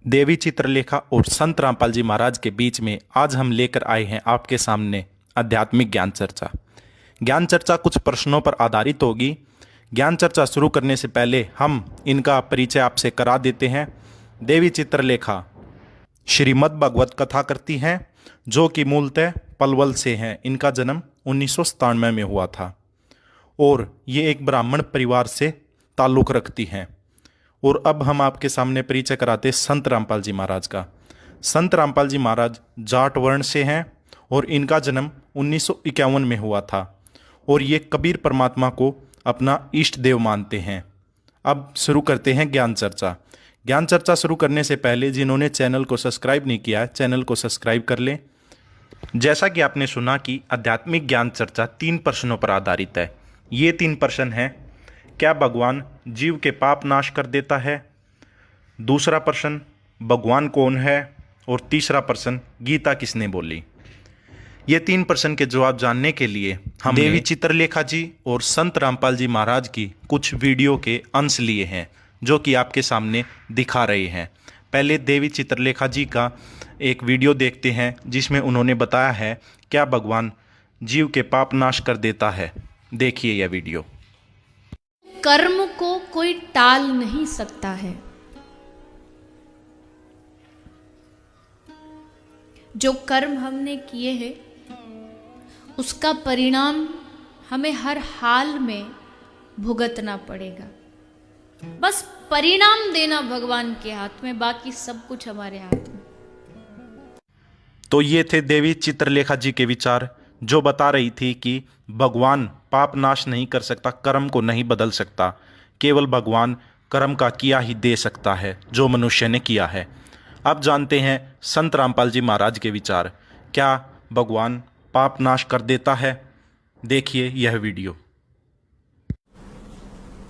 देवी चित्रलेखा और संत रामपाल जी महाराज के बीच में आज हम लेकर आए हैं आपके सामने आध्यात्मिक ज्ञान चर्चा। ज्ञान चर्चा कुछ प्रश्नों पर आधारित होगी। ज्ञान चर्चा शुरू करने से पहले हम इनका परिचय आपसे करा देते हैं। देवी चित्रलेखा श्रीमद् भागवत कथा करती हैं, जो कि मूलतः पलवल से हैं। इनका जन्म 1997 में हुआ था और ये एक ब्राह्मण परिवार से ताल्लुक़ रखती हैं। और अब हम आपके सामने परिचय कराते संत रामपाल जी महाराज का। संत रामपाल जी महाराज जाट वर्ण से हैं और इनका जन्म 1951 में हुआ था और ये कबीर परमात्मा को अपना इष्ट देव मानते हैं। अब शुरू करते हैं ज्ञान चर्चा। ज्ञान चर्चा शुरू करने से पहले जिन्होंने चैनल को सब्सक्राइब नहीं किया है, चैनल को सब्सक्राइब कर लें। जैसा कि आपने सुना कि आध्यात्मिक ज्ञान चर्चा 3 प्रश्नों पर आधारित है। ये 3 प्रश्न हैं: क्या भगवान जीव के पाप नाश कर देता है? दूसरा प्रश्न, भगवान कौन है? और तीसरा प्रश्न, गीता किसने बोली? ये 3 प्रश्न के जवाब जानने के लिए हम देवी चित्रलेखा जी और संत रामपाल जी महाराज की कुछ वीडियो के अंश लिए हैं, जो कि आपके सामने दिखा रहे हैं। पहले देवी चित्रलेखा जी का एक वीडियो देखते हैं, जिसमें उन्होंने बताया है क्या भगवान जीव के पाप नाश कर देता है। देखिए यह वीडियो। कर्म को कोई टाल नहीं सकता है। जो कर्म हमने किए हैं उसका परिणाम हमें हर हाल में भुगतना पड़ेगा। बस परिणाम देना भगवान के हाथ में, बाकी सब कुछ हमारे हाथ में। तो ये थे देवी चित्रलेखा जी के विचार, जो बता रही थी कि भगवान पाप नाश नहीं कर सकता, कर्म को नहीं बदल सकता। केवल भगवान कर्म का किया ही दे सकता है, जो मनुष्य ने किया है। अब जानते हैं संत रामपाल जी महाराज के विचार। क्या भगवान पाप नाश कर देता है? देखिए यह वीडियो।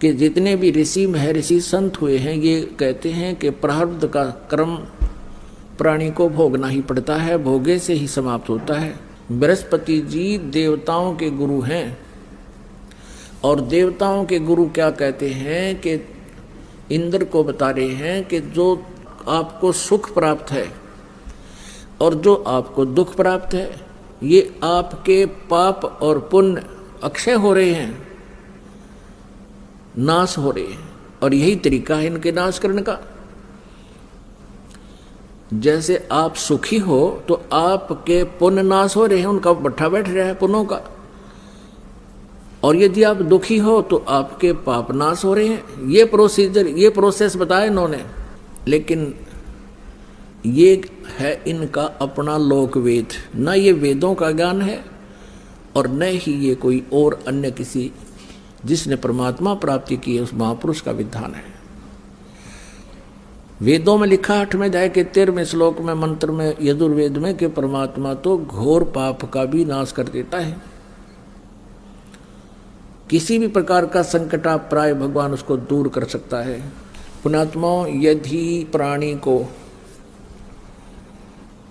कि जितने भी ऋषि महर्षि संत हुए हैं, ये कहते हैं कि प्रारब्ध का कर्म प्राणी को भोगना ही पड़ता है, भोगे से ही समाप्त होता है। बृहस्पति जी देवताओं के गुरु हैं और देवताओं के गुरु क्या कहते हैं कि इंद्र को बता रहे हैं कि जो आपको सुख प्राप्त है और जो आपको दुख प्राप्त है, ये आपके पाप और पुण्य अक्षय हो रहे हैं, नाश हो रहे हैं, और यही तरीका है इनके नाश करने का। जैसे आप सुखी हो तो आपके पुण्य नाश हो रहे हैं, उनका भट्ठा बैठ रहा है पुण्यों का, और यदि आप दुखी हो तो आपके पाप नाश हो रहे हैं। ये प्रोसीजर, ये प्रोसेस बताया इन्होंने। लेकिन ये है इनका अपना लोक वेद, न ये वेदों का ज्ञान है और न ही ये कोई और अन्य किसी जिसने परमात्मा प्राप्ति की है उस महापुरुष का विधान है। वेदों में लिखा 8वें अध्याय के 13वें श्लोक में, मंत्र में, यजुर्वेद में, कि परमात्मा तो घोर पाप का भी नाश कर देता है। किसी भी प्रकार का संकट आप प्राय भगवान उसको दूर कर सकता है। पुण्यात्माओं, यदि प्राणी को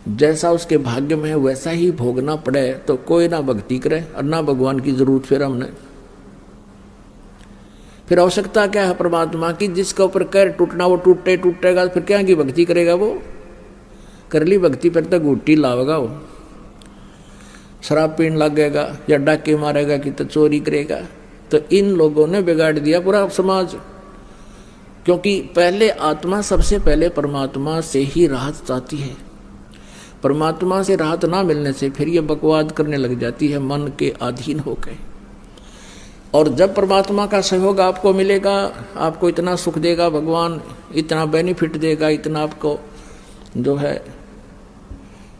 जैसा उसके भाग्य में है वैसा ही भोगना पड़े तो कोई ना भक्ति करे और ना भगवान की जरूरत फिर हमने। फिर आवश्यकता क्या है परमात्मा की? जिसका ऊपर कैर टूटना वो टूटेगा, फिर क्या की भक्ति करेगा वो? कर ली भक्ति फिर तक घुट्टी लावेगा वो, शराब पीने लगेगा या डाके मारेगा कि तो चोरी करेगा। तो इन लोगों ने बिगाड़ दिया पूरा समाज, क्योंकि पहले आत्मा सबसे पहले परमात्मा से ही राहत चाहती है। परमात्मा से राहत ना मिलने से फिर ये बकवाद करने लग जाती है, मन के अधीन होकर। और जब परमात्मा का सहयोग आपको मिलेगा, आपको इतना सुख देगा भगवान, इतना बेनिफिट देगा, इतना आपको जो है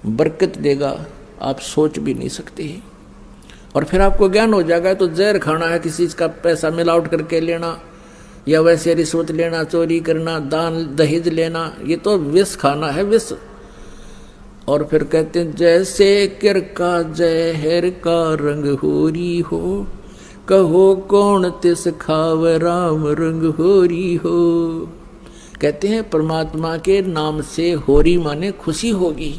बरकत देगा, आप सोच भी नहीं सकते। और फिर आपको ज्ञान हो जाएगा तो जहर खाना है, किसी का पैसा मिलावट करके लेना या वैसे रिश्वत लेना, चोरी करना, दान दहेज लेना, ये तो विष खाना है, विष। और फिर कहते हैं जैसे किर का जहर का रंग होरी हो, कहो कौन तिस खाव राम रंग होरी हो। कहते हैं परमात्मा के नाम से होरी माने खुशी होगी,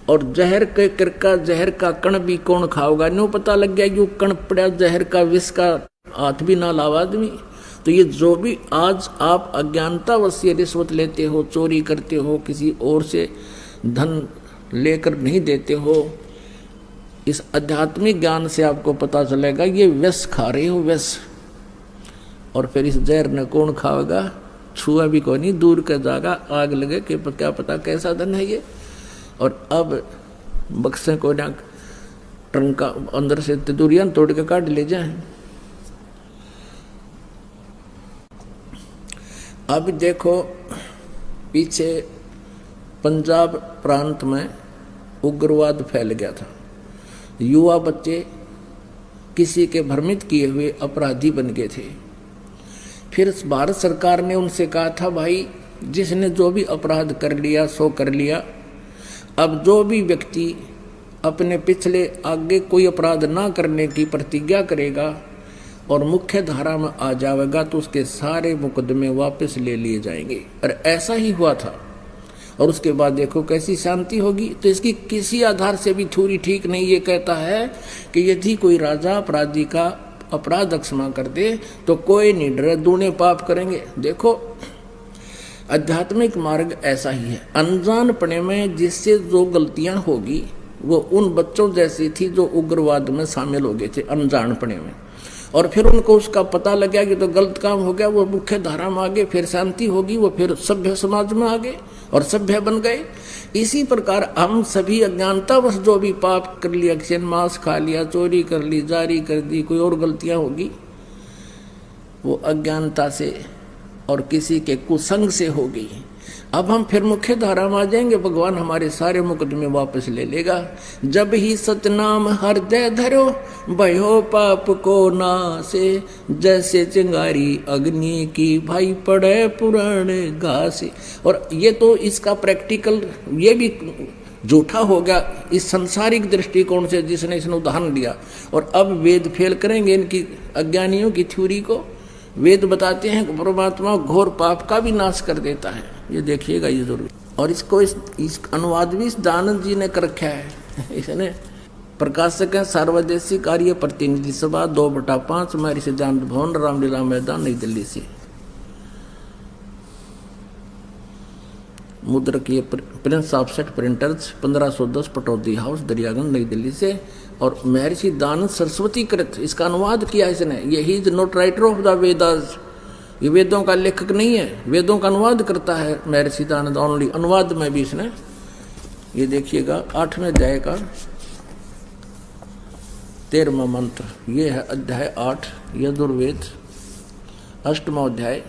और जहर के किरका जहर का कण भी कौन खाओगा? न्यू पता लग गया, यू कण पड़ा जहर का, विष का, हाथ भी ना लावा आदमी तो ये जो भी आज आप अज्ञानतावश ये रिश्वत लेते हो, चोरी करते हो, किसी और से धन लेकर नहीं देते हो, इस आध्यात्मिक ज्ञान से आपको पता चलेगा ये विष खा रहे हो, विष। और फिर इस जहर न कौन खाएगा, छुआ भी कोई नहीं, दूर का जाएगा, आग लगे कि क्या पता कैसा धन है ये। और अब बक्से को ना टंका अंदर से तिदुरियां तोड़ के काट ले जाए। अब देखो पीछे पंजाब प्रांत में उग्रवाद फैल गया था, युवा बच्चे किसी के भ्रमित किए हुए अपराधी बन गए थे। फिर भारत सरकार ने उनसे कहा था, भाई जिसने जो भी अपराध कर लिया सो कर लिया, अब जो भी व्यक्ति अपने पिछले आगे कोई अपराध ना करने की प्रतिज्ञा करेगा और मुख्य धारा में आ जाएगा तो उसके सारे मुकदमे वापस ले लिए जाएंगे। और ऐसा ही हुआ था। और उसके बाद देखो कैसी शांति होगी। तो इसकी किसी आधार से भी थ्योरी ठीक नहीं। ये कहता है कि यदि कोई राजा अपराधी का अपराध अक्षमा कर दे तो कोई नहीं डरे, दूने पाप करेंगे। देखो आध्यात्मिक मार्ग ऐसा ही है। अनजानपने में जिससे जो गलतियां होगी वो उन बच्चों जैसी थी जो उग्रवाद में शामिल हो गए थे अनजानपने में, और फिर उनको उसका पता लग गया कि तो गलत काम हो गया, वो मुख्य धारा में आ गए, फिर शांति होगी, वो फिर सभ्य समाज में आ गए और सभ्य बन गए। इसी प्रकार हम सभी अज्ञानतावश जो भी पाप कर लिया, किसी ने मांस खा लिया, चोरी कर ली, जारी कर दी, कोई और गलतियां होगी, वो अज्ञानता से और किसी के कुसंग से होगी। अब हम फिर मुख्य धारा में आ जाएंगे, भगवान हमारे सारे मुकदमे वापस ले लेगा। जब ही सतनाम हृदय धरो भयो पाप को नासे, जैसे चिंगारी अग्नि की भाई पड़े पुराने घासे। और ये तो इसका प्रैक्टिकल ये भी झूठा हो गया इस संसारिक दृष्टिकोण से जिसने इसने उदाहरण दिया। और अब वेद फेल करेंगे इनकी अज्ञानियों की थ्योरी को। वेद बताते हैं कि परमात्मा घोर पाप का भी नाश कर देता है, ये देखिएगा ये जरूर। और इसको इस अनुवाद भी इस दानंद जी ने कर रखा है। इसने प्रकाशक है सार्वदेशिक कार्य प्रतिनिधि सभा 2/5 महर्षि सिद्धांत भवन रामलीला मैदान नई दिल्ली से। मुद्रक ये Prince offset printers 1510 Pataudi house Daryaganj नई दिल्ली से। और महर्षि दानंद सरस्वती कृत इसका अनुवाद किया इसने। ये he is not writer of the Vedas, ये वेदों का लेखक नहीं है, वेदों का अनुवाद करता है महर्षि दानंद ओनली। अनुवाद में भी इसने ये देखिएगा 8वें अध्याय का 13वां मंत्र, ये है अध्याय 8 यजुर्वेद 8वां अध्याय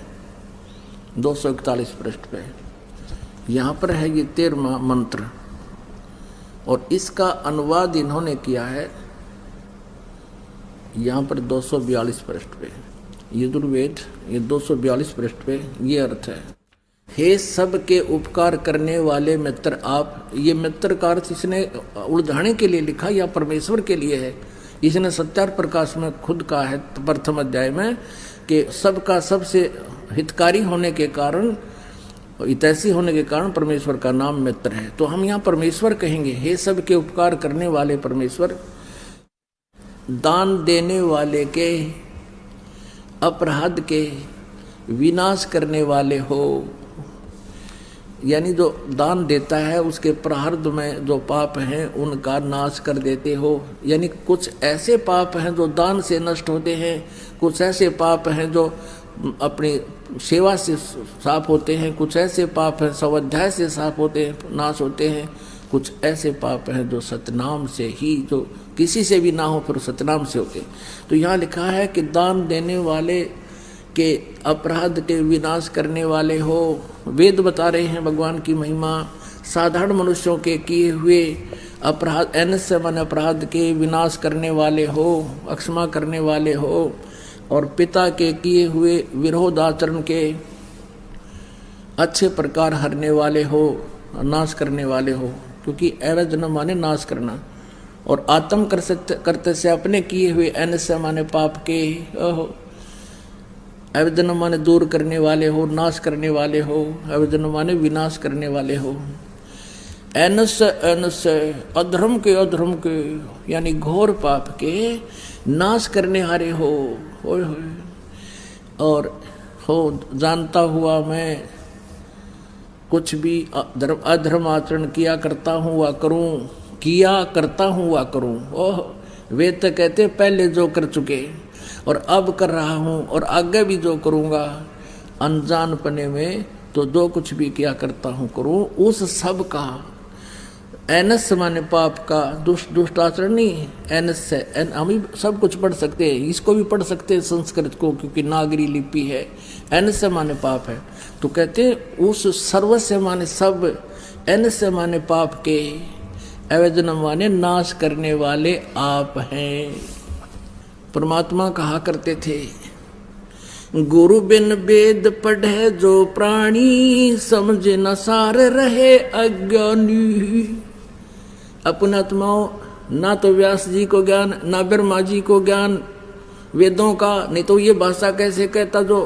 241 पृष्ठ पे। यहाँ पर है ये 13वां मंत्र और इसका अनुवाद इन्होंने किया है यहाँ पर 242 पृष्ठ पे। यजुर्वेद ये 242 पृष्ठ पे ये अर्थ है, हे सब के उपकार करने वाले मित्र आप। ये मित्र का अर्थ इसने उलझाने के लिए लिखा या परमेश्वर के लिए है। इसने सत्यार प्रकाश में खुद कहा है प्रथम अध्याय में कि सबका सबसे हितकारी होने के कारण, हितैषी होने के कारण परमेश्वर का नाम मित्र है। तो हम यहाँ परमेश्वर कहेंगे, हे सब के उपकार करने वाले परमेश्वर, दान देने वाले के अपराध के विनाश करने वाले हो। यानी जो दान देता है उसके प्रारब्ध में जो पाप हैं उनका नाश कर देते हो। यानी कुछ ऐसे पाप हैं जो दान से नष्ट होते हैं, कुछ ऐसे पाप हैं जो अपनी सेवा से साफ होते हैं, कुछ ऐसे पाप हैं स्वाध्याय से साफ होते हैं, नाश होते हैं, कुछ ऐसे पाप हैं जो सतनाम से ही, जो किसी से भी ना हो फिर सतनाम से होते। तो यहाँ लिखा है कि दान देने वाले के अपराध के विनाश करने वाले हो। वेद बता रहे हैं भगवान की महिमा। साधारण मनुष्यों के किए हुए अपराध, एनस्य मन अपराध के विनाश करने वाले हो, अक्षमा करने वाले हो। और पिता के किए हुए विरोध आचरण के अच्छे प्रकार हरने वाले हो, नाश करने वाले हो। क्योंकि एवज न माने नाश करना, और आत्म करते से अपने किए हुए एनस्य माने पाप के अवदन माने दूर करने वाले हो, नाश करने वाले हो। अवदन माने विनाश करने वाले हो। एनस्य अधर्म के यानी घोर पाप के नाश करने हारे हो। और हो जानता हुआ मैं कुछ भी अधर्म आचरण किया करता हूँ वा करूँ। ओह, वे तो कहते पहले जो कर चुके और अब कर रहा हूँ और आगे भी जो करूँगा, अनजानपने में तो जो कुछ भी किया करता हूँ करूँ, उस सब का एनस माने पाप का, दुष्ट आचरण नहीं, एनस से हम ही सब कुछ पढ़ सकते हैं, इसको भी पढ़ सकते हैं संस्कृत को, क्योंकि नागरी लिपि है। एनस से माने पाप है, तो कहते हैं उस सर्व से माने सब, एनस से माने पाप के, अवैधनम माने नाश करने वाले आप हैं। परमात्मा कहा करते थे, गुरु बिन वेद पढ़े जो प्राणी, समझे न सार रहे अज्ञानी। अपने आत्माओं, ना तो व्यास जी को ज्ञान, ना ब्रह्मा जी को ज्ञान वेदों का, नहीं तो ये भाषा कैसे कहता। जो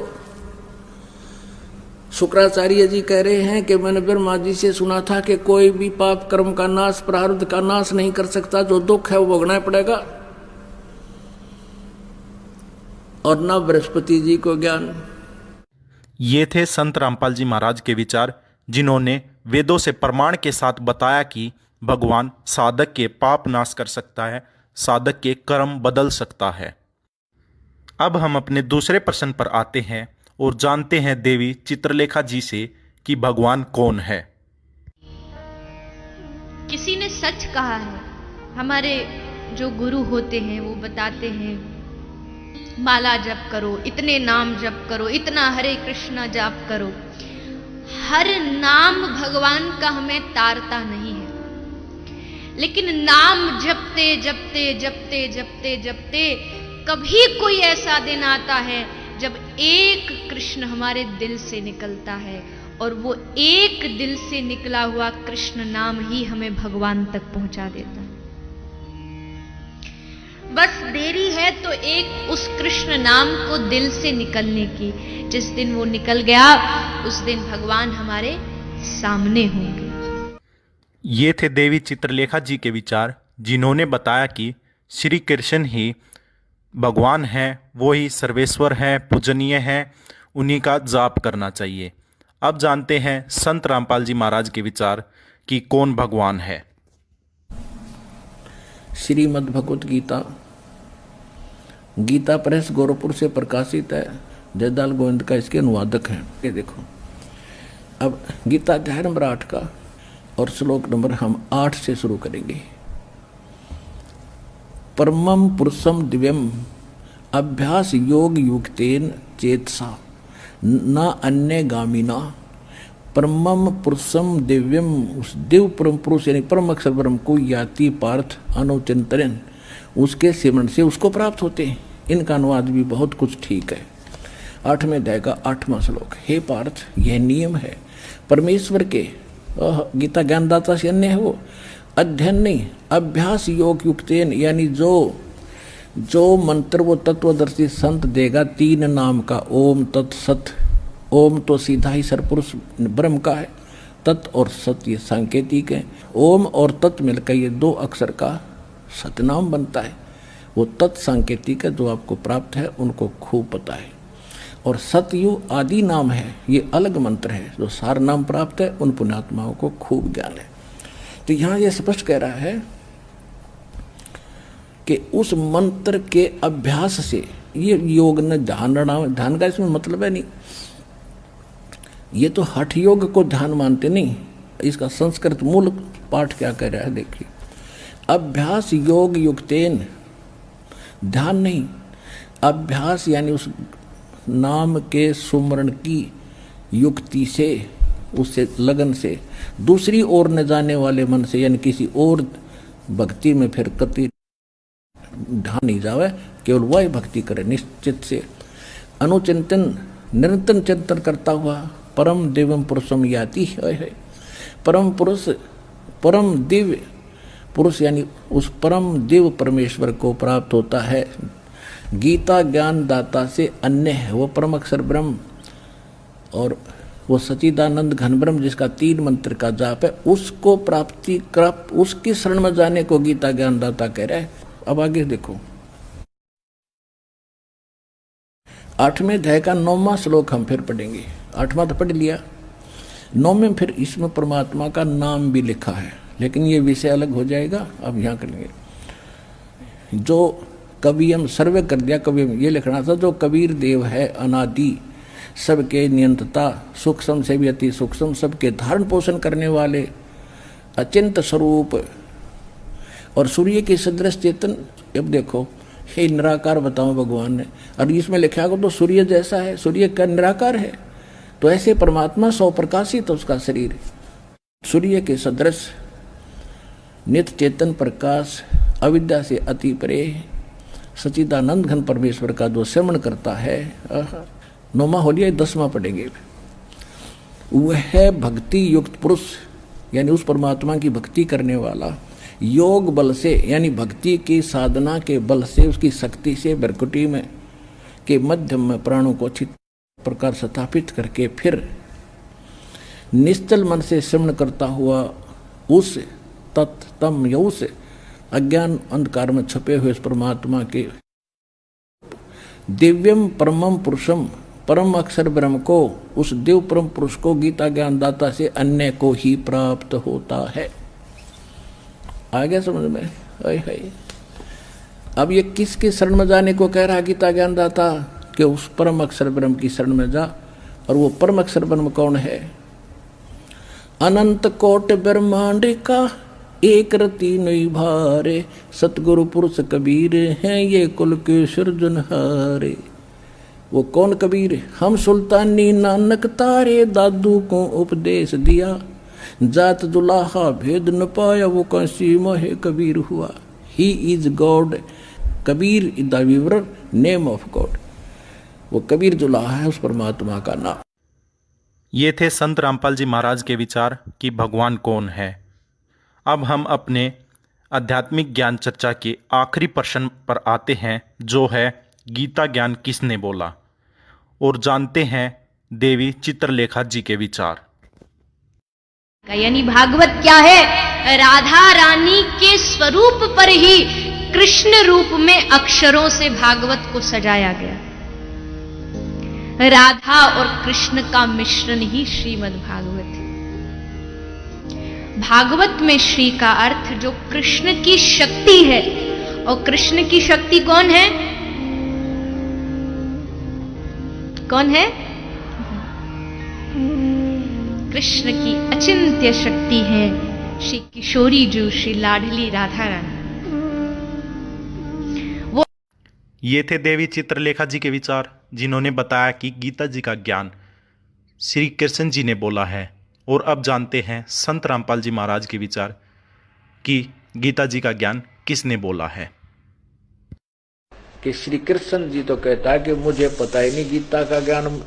शुक्राचार्य जी कह रहे हैं कि मैंने ब्रह्मा जी से सुना था कि कोई भी पाप कर्म का नाश, प्रारब्ध का नाश नहीं कर सकता, जो दुख है वो भोगना पड़ेगा। और ना बृहस्पति जी को ज्ञान। ये थे संत रामपाल जी महाराज के विचार, जिन्होंने वेदों से प्रमाण के साथ बताया कि भगवान साधक के पाप नाश कर सकता है, साधक के कर्म बदल सकता है। अब हम अपने दूसरे प्रश्न पर आते हैं और जानते हैं देवी चित्रलेखा जी से कि भगवान कौन है। किसी ने सच कहा है, हमारे जो गुरु होते हैं वो बताते हैं, माला जप करो, इतने नाम जप करो, इतना हरे कृष्णा जाप करो। हर नाम भगवान का हमें तारता नहीं है, लेकिन नाम जपते जपते जपते जपते जपते कभी कोई ऐसा दिन आता है जब एक कृष्ण हमारे दिल से निकलता है, और वो एक दिल से निकला हुआ कृष्ण नाम ही हमें भगवान तक पहुंचा देता है। बस देरी है तो एक उस कृष्ण नाम को दिल से निकलने की। जिस दिन वो निकल गया, उस दिन भगवान हमारे सामने होंगे। ये थे देवी चित्रलेखा जी के विचार, जिन्होंने बताया कि श्री कृष्ण ही भगवान हैं, वो ही सर्वेश्वर हैं, पूजनीय हैं, उन्हीं का जाप करना चाहिए। अब जानते हैं संत रामपाल जी महाराज के विचार कि कौन भगवान है। श्रीमद् भगवत गीता, गीता प्रेस गोरखपुर से प्रकाशित है। जयदाल गोविंद का इसके अनुवादक हैं। ये देखो, अब गीता अध्याय नंबर 8 का और श्लोक नंबर हम 8 से शुरू करेंगे। परमं पुरुषम दिव्यम अभ्यास योग युक्तेन चेतसा न अन्य गामिना। परमं पुरुषम दिव्यम, उस दिव्य परम पुरुष यानी परम अक्षर ब्रह्म को याति पार्थ अनुचिंतन, उसके सिमरण से उसको प्राप्त होते हैं। इनका अनुवाद भी बहुत कुछ ठीक है। 8वें अध्याय का 8वां श्लोक। हे पार्थ, यह नियम है परमेश्वर के, गीता ज्ञानदाता से अन्य है वो, अध्ययन नहीं, अभ्यास योग युक्तेन, यानी जो मंत्र वो तत्वदर्शी संत देगा 3 नाम का, ओम तत्सत। ओम तो सीधा ही सरपुरुष ब्रह्म का है, तत् और सत ये सांकेतिक है। ओम और तत् मिलकर ये 2 अक्षर का सतनाम बनता है। वो तत् सांकेतिक है, जो आपको प्राप्त है उनको खूब पता है। और सतयु आदि नाम है, ये अलग मंत्र है, जो सार नाम प्राप्त है उन पुण्यात्माओं को खूब ज्ञान है। तो यहाँ ये स्पष्ट कह रहा है कि उस मंत्र के अभ्यास से, ये योग न ध्यान का इसमें मतलब है नहीं, ये तो हठ योग को ध्यान मानते नहीं। इसका संस्कृत मूल पाठ क्या कह रहा है देखिए, अभ्यास योग युक्तेन, ध्यान नहीं, अभ्यास यानी उस नाम के सुमरण की युक्ति से, उससे लगन से, दूसरी ओर न जाने वाले मन से, यानी किसी और भक्ति में फिर कति ढान नहीं जावे, केवल वह भक्ति करे निश्चित से। अनुचिंतन, निरंतर चिंतन करता हुआ परम दिव्यम पुरुषम याति है। परम पुरुष, परम दिव्य पुरुष यानी उस परम दिव्य परमेश्वर को प्राप्त होता है। गीता ज्ञान दाता से अन्य है, वो परम अक्षर ब्रह्म और वो सच्चिदानंद घन ब्रह्म जिसका 3 मंत्र का जाप है, उसको प्राप्ति कर, उसकी शरण में जाने को गीता ज्ञान दाता कह रहा है। अब आगे देखो, 8वें अध्याय का 9वां श्लोक हम फिर पढ़ेंगे। 8वां तो पढ़ लिया, 9वें फिर इसमें परमात्मा का नाम भी लिखा है, लेकिन ये विषय अलग हो जाएगा, अब यहाँ करेंगे। जो कवि हम सर्वे कर दिया, कवि ये लिखना था, जो कबीर देव है अनादि, सबके नियंत्रता, सूक्ष्म से भी अति सूक्ष्म, सबके धारण पोषण करने वाले, अचिंत स्वरूप और सूर्य के सदृश चेतन। अब देखो, हे निराकार बताओ भगवान ने, और इसमें लिखा हो तो सूर्य जैसा है, सूर्य का निराकार है, तो ऐसे परमात्मा सौ प्रकाशित उसका शरीर सूर्य के सदृश नित्य चेतन प्रकाश, अविद्या से अति परे, सच्चिदानंद घन परमेश्वर का जो श्रवण करता है। 9वां हो लिया, 10वां पढ़ेंगे। वह भक्ति युक्त पुरुष, यानी उस परमात्मा की भक्ति करने वाला, योग बल से, यानी भक्ति की साधना के बल से, उसकी शक्ति से भ्रकुटी में के मध्यम में प्राणों को अच्छी प्रकार स्थापित करके फिर निश्चल मन से श्रवण करता हुआ उस तम या उस अज्ञान अंधकार में छुपे हुए उस परमात्मा के दिव्यम परमम पुरुषम, परम अक्षर ब्रह्म को, उस देव परम पुरुष को गीता ज्ञान दाता से अन्य को ही प्राप्त होता है। आ गया समझ में? अब ये किसके शरण में जाने को कह रहा गीता ज्ञान दाता? कि उस परम अक्षर ब्रह्म की शरण में जा। और वो परम अक्षर ब्रह्म कौन है? अनंत कोट ब्रह्मांड का एक रति नहीं भारे, सतगुरु पुरुष कबीर हैं ये कुल के सृजनहारे। वो कौन कबीर? हम सुल्तानी नानक तारे, दादू को उपदेश दिया, जात दुलाहा भेद न पाया, वो कंसी मोहे कबीर हुआ। He is God, Kabir is the weaver name of God. वो कबीर दुलाहा है उस परमात्मा का नाम। ये थे संत रामपाल जी महाराज के विचार कि भगवान कौन है। अब हम अपने आध्यात्मिक ज्ञान चर्चा के आखिरी प्रश्न पर आते हैं, जो है गीता ज्ञान किसने बोला, और जानते हैं देवी चित्रलेखा जी के विचार। यानी भागवत क्या है? राधा रानी के स्वरूप पर ही कृष्ण रूप में अक्षरों से भागवत को सजाया गया। राधा और कृष्ण का मिश्रण ही श्रीमद् भागवत है। भागवत में श्री का अर्थ जो कृष्ण की शक्ति है, और कृष्ण की शक्ति कौन है? कौन है? कृष्ण की अचिंत्य शक्ति है श्री किशोरी जू, श्री लाडली राधा रानी। वो ये थे देवी चित्रलेखा जी के विचार, जिन्होंने बताया कि गीता जी का ज्ञान श्री कृष्ण जी ने बोला है। और अब जानते हैं संत रामपाल जी महाराज के विचार कि गीता जी का ज्ञान किसने बोला है। कि श्री कृष्ण जी तो कहता है कि मुझे पता ही नहीं गीता का ज्ञान।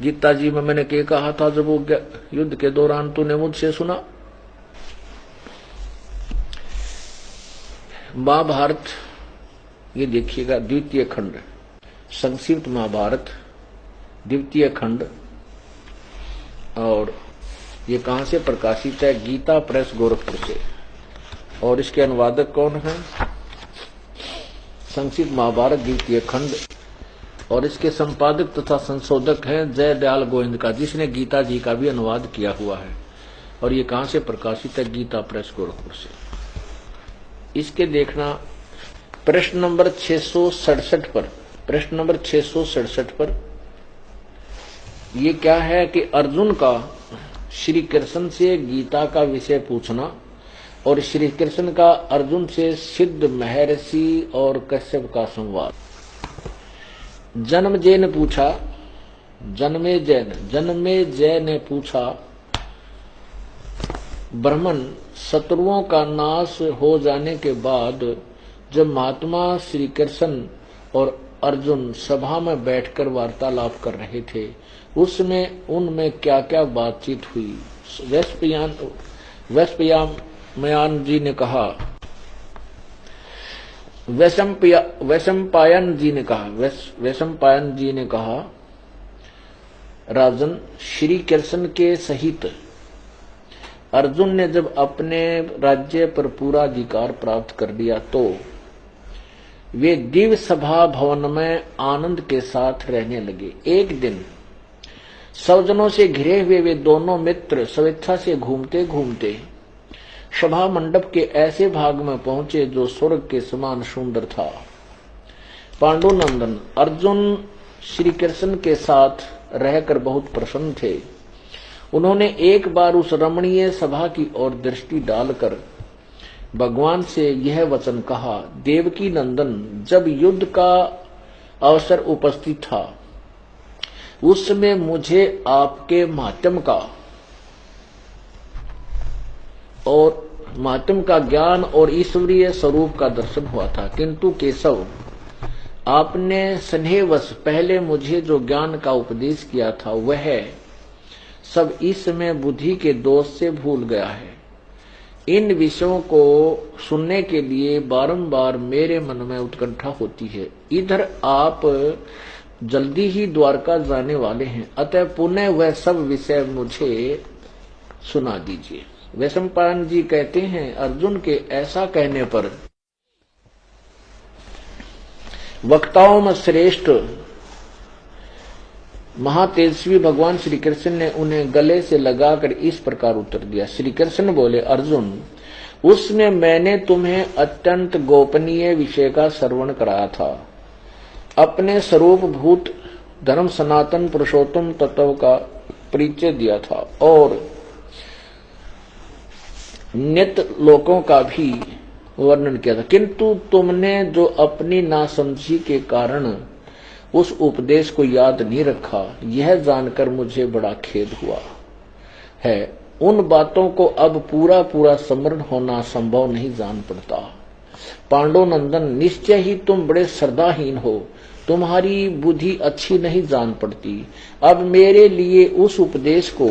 गीता जी में मैंने क्या कहा था जब वो युद्ध के दौरान तूने मुझसे सुना? महाभारत ये देखिएगा, द्वितीय खंड, संक्षिप्त महाभारत द्वितीय खंड। और ये कहां से प्रकाशित है? गीता प्रेस गोरखपुर से। और इसके अनुवादक कौन है? संक्षिप्त महाभारत द्वितीय खंड। और इसके संपादक तथा संशोधक हैं जय दयाल गोविंद का, जिसने गीता जी का भी अनुवाद किया हुआ है। और ये कहां से प्रकाशित है? गीता प्रेस गोरखपुर से। इसके देखना प्रश्न नंबर 667 पर, प्रश्न नंबर 667 पर ये क्या है कि अर्जुन का श्री कृष्ण से गीता का विषय पूछना, और श्री कृष्ण का अर्जुन से सिद्ध महर्षि और कश्यप का संवाद। जन्मेजय ने पूछा, जन्मेजय ने पूछा, ब्राह्मण शत्रुओं का नाश हो जाने के बाद जब महात्मा श्री कृष्ण और अर्जुन सभा में बैठकर वार्तालाप कर रहे थे, उसमें उनमें क्या क्या बातचीत हुई? वैशंपायन जी ने कहा, वैशंपायन जी ने कहा, राजन, श्री कृष्ण के सहित अर्जुन ने जब अपने राज्य पर पूरा अधिकार प्राप्त कर लिया तो वे दिव्य सभा भवन में आनंद के साथ रहने लगे। एक दिन स्वजनों से घिरे हुए वे दोनों मित्र स्वेच्छा से घूमते घूमते सभा मंडप के ऐसे भाग में पहुंचे जो स्वर्ग के समान सुंदर था। पांडुनंदन अर्जुन श्री कृष्ण के साथ रहकर बहुत प्रसन्न थे। उन्होंने एक बार उस रमणीय सभा की ओर दृष्टि डालकर भगवान से यह वचन कहा, देवकी नंदन, जब युद्ध का अवसर उपस्थित था उस समय मुझे आपके माध्यम का ज्ञान और ईश्वरीय स्वरूप का दर्शन हुआ था, किंतु केशव, आपने स्नेहवश पहले मुझे जो ज्ञान का उपदेश किया था वह सब इस समय बुद्धि के दोष से भूल गया है। इन विषयों को सुनने के लिए बारंबार मेरे मन में उत्कंठा होती है। इधर आप जल्दी ही द्वारका जाने वाले हैं, अतः पुनः वह सब विषय मुझे सुना दीजिए। वैशंपायन जी कहते हैं, अर्जुन के ऐसा कहने पर वक्ताओं में श्रेष्ठ महातेजस्वी भगवान श्री कृष्ण ने उन्हें गले से लगाकर इस प्रकार उत्तर दिया। श्री कृष्ण बोले, अर्जुन, उसमें मैंने तुम्हें अत्यंत गोपनीय विषय का श्रवण कराया था। अपने स्वरूप भूत धर्म सनातन पुरुषोत्तम तत्व का परिचय दिया था और नित्य लोकों का भी वर्णन किया था, किंतु तुमने जो अपनी नासमझी के कारण उस उपदेश को याद नहीं रखा, यह जानकर मुझे बड़ा खेद हुआ है। उन बातों को अब पूरा पूरा स्मरण होना संभव नहीं जान पड़ता। पांडुनंदन, निश्चय ही तुम बड़े श्रद्धाहीन हो, तुम्हारी बुद्धि अच्छी नहीं जान पड़ती। अब मेरे लिए उस उपदेश को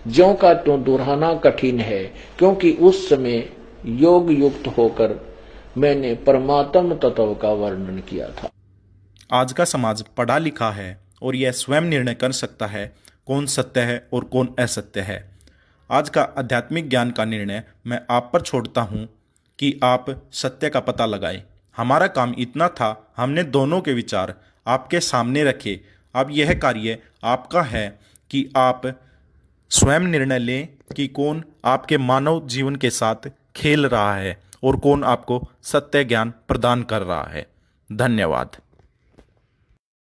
ज्यों का त्यों दोहराना कठिन है, क्योंकि उस समय योग युक्त होकर मैंने परमात्म तत्व का वर्णन किया था। आज का समाज पढ़ा लिखा है और यह स्वयं निर्णय कर सकता है कौन सत्य है और कौन असत्य है। आज का आध्यात्मिक ज्ञान का निर्णय मैं आप पर छोड़ता हूँ कि आप सत्य का पता लगाएं। हमारा काम इतना था, हमने दोनों के विचार आपके सामने रखे। अब यह कार्य आपका है कि आप स्वयं निर्णय लें कि कौन आपके मानव जीवन के साथ खेल रहा है और कौन आपको सत्य ज्ञान प्रदान कर रहा है। धन्यवाद।